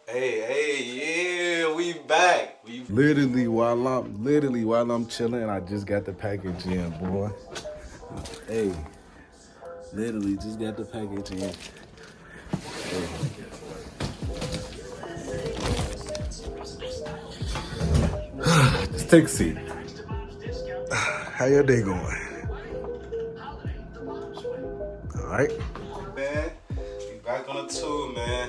Yeah, we back. We Literally while I'm chilling, I just got the package in, boy. Hey, literally just got the package in. Just take a seat. How your day going? All right. man, we back on the tour, man.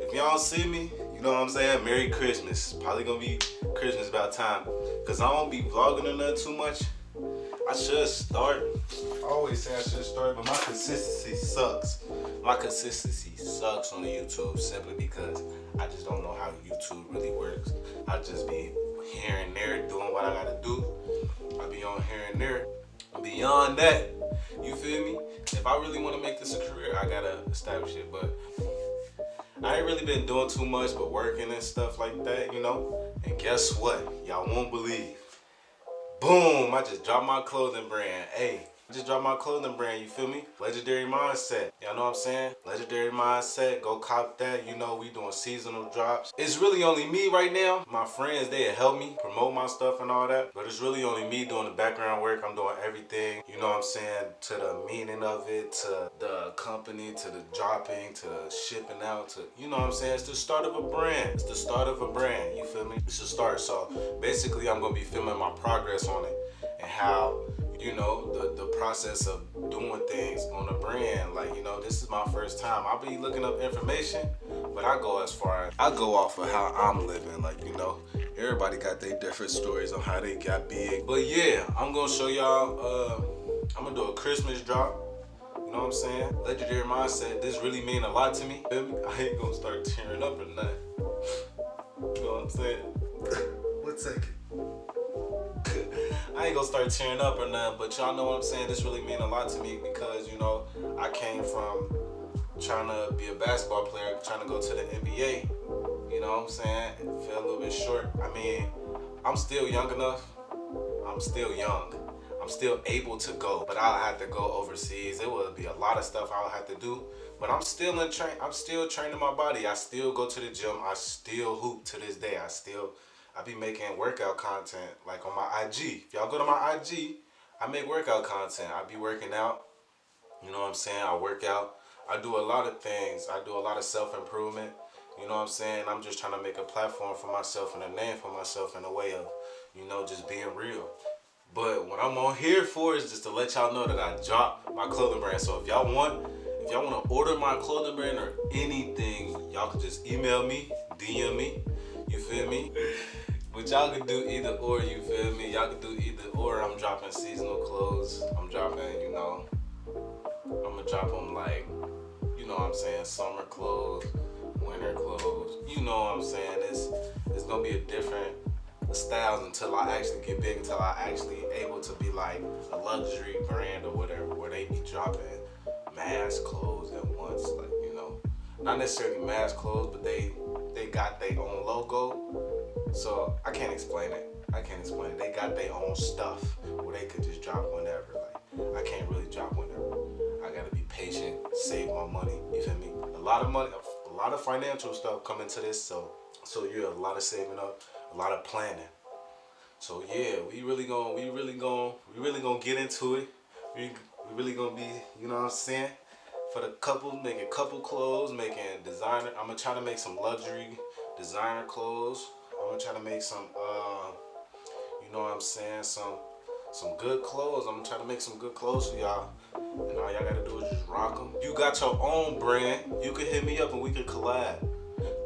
If y'all don't see me, you know what I'm saying? Merry Christmas. Probably gonna be Christmas about time. Cause I don't be vlogging or nothing too much. I should start. I always say I should start, but my consistency sucks. My consistency sucks on the YouTube simply because I just don't know how YouTube really works. I just be here and there doing what I gotta do. I be on here and there. Beyond that, you feel me? If I really want to make this a career, I gotta establish it. But I ain't really been doing too much but working and stuff like that, you know? And guess what? Y'all won't believe. Boom! I just dropped my clothing brand. Hey, I just dropped my clothing brand, you feel me? Legendary Mindset. Y'all know what I'm saying? Legendary Mindset. Go cop that. You know, we doing seasonal drops. It's really only me right now. My friends, they help me promote my stuff and all that. But it's really only me doing the background work. I'm doing everything, you know what I'm saying? To the meaning of it, to the company, to the dropping, to the shipping out, to, you know what I'm saying? It's the start of a brand. It's the start of a brand, you feel me? It's the start. So basically, I'm going to be filming my progress on it and how, you know, the process of doing things on a brand. Like, you know, this is my first time. I'll be looking up information, but I go as far as I go off of how I'm living. Like, you know, everybody got their different stories on how they got big. But yeah, I'm gonna show y'all, I'm gonna do a Christmas drop. You know what I'm saying? Legendary Mindset, this really mean a lot to me. Feel me? I ain't gonna start tearing up or nothing. You know what I'm saying? One second. I ain't gonna start tearing up or nothing, but y'all know what I'm saying. This really mean a lot to me because, you know, I came from trying to be a basketball player, trying to go to the NBA. You know what I'm saying? Fell a little bit short. I mean, I'm still young enough. I'm still young. I'm still able to go, but I'll have to go overseas. It will be a lot of stuff I'll have to do, but I'm still I'm still training my body. I still go to the gym. I still hoop to this day. I be making workout content like on my IG. If y'all go to my IG, I make workout content. I be working out. You know what I'm saying? I work out. I do a lot of things. I do a lot of self-improvement. You know what I'm saying? I'm just trying to make a platform for myself and a name for myself in a way of, you know, just being real. But what I'm on here for is just to let y'all know that I dropped my clothing brand. So if y'all want to order my clothing brand or anything, y'all can just email me, DM me. You feel me? But y'all can do either or, you feel me? Y'all can do either or. I'm dropping seasonal clothes. I'm dropping, you know, I'm gonna drop them like, you know what I'm saying, summer clothes, winter clothes. You know what I'm saying? It's gonna be a different styles until I actually get big, until I actually able to be like a luxury brand or whatever, where they be dropping mass clothes at once, like, you know, not necessarily mass clothes, but they got their own logo. So I can't explain it. They got their own stuff where they could just drop whenever. Like, I can't really drop whenever. I gotta be patient, save my money. You feel me? A lot of money, a lot of financial stuff come into this. So yeah, a lot of saving up, a lot of planning. So yeah, we really gonna get into it. We really gonna be, you know what I'm saying? For the couple, making couple clothes, making designer. I'm gonna try to make some luxury designer clothes. I'm gonna try to make some, you know what I'm saying, some good clothes. I'm gonna try to make some good clothes for y'all. And all y'all gotta do is just rock them. You got your own brand. You can hit me up and we could collab.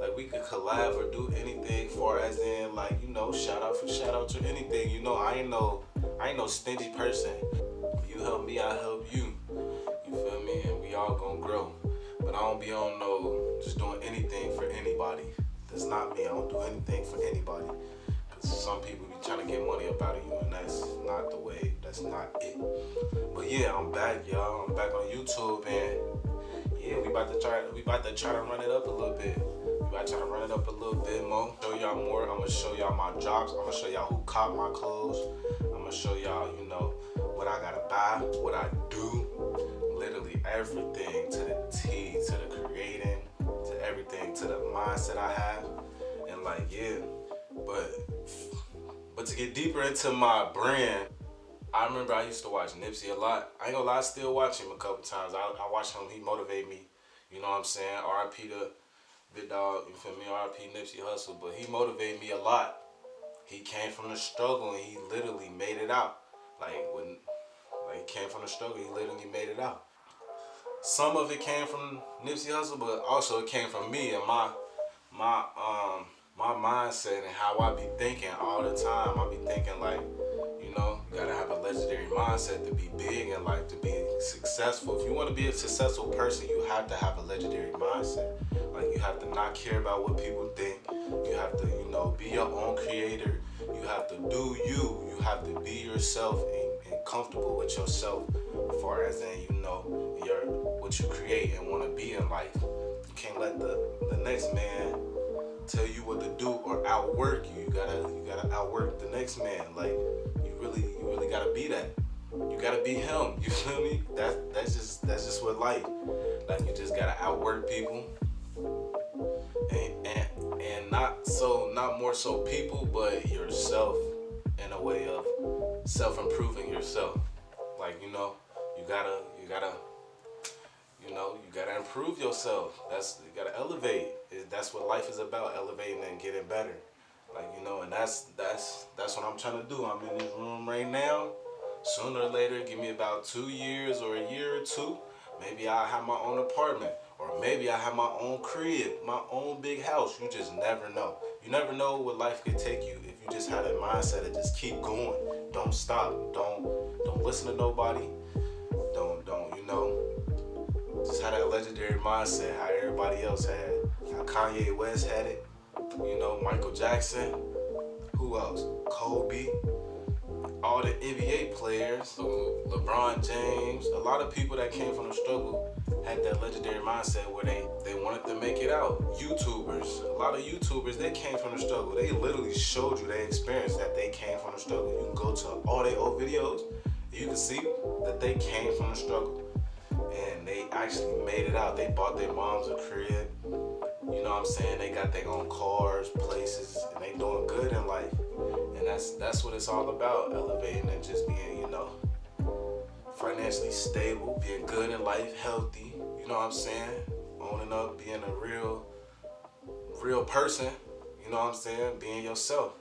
Like, we could collab or do anything for, as in, like, you know, shout out or anything. You know, I ain't no stingy person. You help me, I help you. You feel me? And we all gonna grow. But I don't be on no just doing anything for anybody. That's not me. I don't do anything for anybody. Cause some people be trying to get money up out of you, and that's not the way. That's not it. But yeah, I'm back, y'all. I'm back on YouTube, and yeah, we about to try to run it up a little bit. I try to run it up a little bit more, show y'all more. I'm gonna show y'all my drops. I'm gonna show y'all who caught my clothes. I'm gonna show y'all, you know, what I gotta buy, what I do. Literally everything, to the T, to the creating, to everything, to the mindset mindset I have, and like, yeah. But to get deeper into my brand, I remember I used to watch Nipsey a lot. I ain't gonna lie, I still watch him a couple times. I watch him, he motivate me. You know what I'm saying? R.I.P. to Big Dog, you feel me? R.I.P. Nipsey Hussle. But he motivated me a lot. He came from the struggle and he literally made it out. Like he came from the struggle, he literally made it out. Some of it came from Nipsey Hussle, but also it came from me and my mindset and how I be thinking all the time. I be thinking like, you know, you gotta have a legendary mindset to be big in life, to be successful. If you want to be a successful person, you have to have a legendary mindset. Like, you have to not care about what people think. You have to, you know, be your own creator. You have to do you. You have to be yourself and comfortable with yourself, as far as in, you know, what you create and want to be in life. You can't let the next man tell you what to do or outwork you. You gotta outwork the next man. Like, you really gotta be that. You gotta be him. You feel me? That's just what life. Like, you just gotta outwork people, and not more so people, but yourself, in a way of self-improving yourself. Like, you know, you gotta improve yourself. You gotta elevate. That's what life is about, elevating and getting better. Like, you know, and that's what I'm trying to do. I'm in this room right now. Sooner or later, give me about 2 years or a year or two, maybe I'll have my own apartment, or maybe I have my own crib, my own big house. You just never know. You never know what life could take you if you just have that mindset and just keep going. Don't stop. Don't listen to nobody. Don't you know? Just have that legendary mindset, how everybody else had. How Kanye West had it. You know, Michael Jackson. Who else? Kobe. All the NBA players. LeBron James. A lot of people that came from the struggle had that legendary mindset where they wanted to make it out. YouTubers. A lot of YouTubers, they came from the struggle. They literally showed you their experience that they came from the struggle. You can go to all their old videos. You can see that they came from the struggle. And they actually made it out. They bought their moms a crib. You know what I'm saying? They got their own cars, places, and they doing good in life. And that's what it's all about, elevating and just being, you know, financially stable, being good in life, healthy. You know what I'm saying? Owning up, being a real person. You know what I'm saying? Being yourself.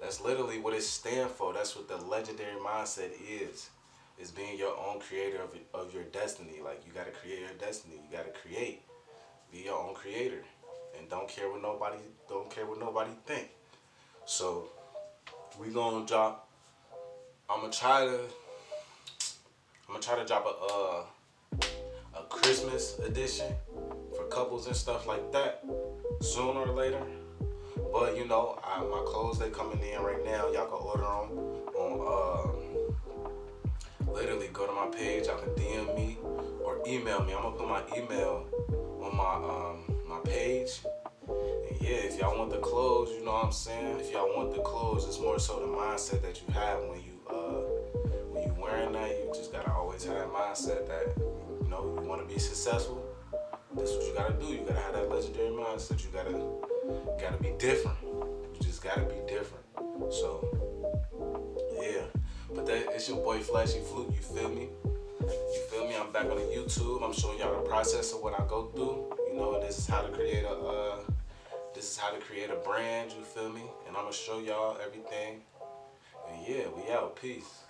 That's literally what it stands for. That's what the legendary mindset is being your own creator of your destiny. Like, you gotta create your destiny. You gotta create. Be your own creator. And don't care what nobody think. So we gonna drop, I'm gonna try to drop a Christmas edition for couples and stuff like that sooner or later. But, you know, my clothes, they coming in right now. Y'all can order them on literally go to my page. Y'all can DM me or email me. I'm gonna put my email on my page. And yeah, if y'all want the clothes, you know what I'm saying? If y'all want the clothes, it's more so the mindset that you have when you wearing that. You just gotta always have that mindset that, you know, you wanna be successful. This is what you gotta do. You gotta have that legendary mindset. You gotta be different. You just gotta be different. So yeah. But it's your boy Flashy Flute, you feel me? You feel me? I'm back on the YouTube. I'm showing y'all the process of what I go through. You know, and this is how to create a brand, you feel me? And I'm gonna show y'all everything. And yeah, we out. Peace.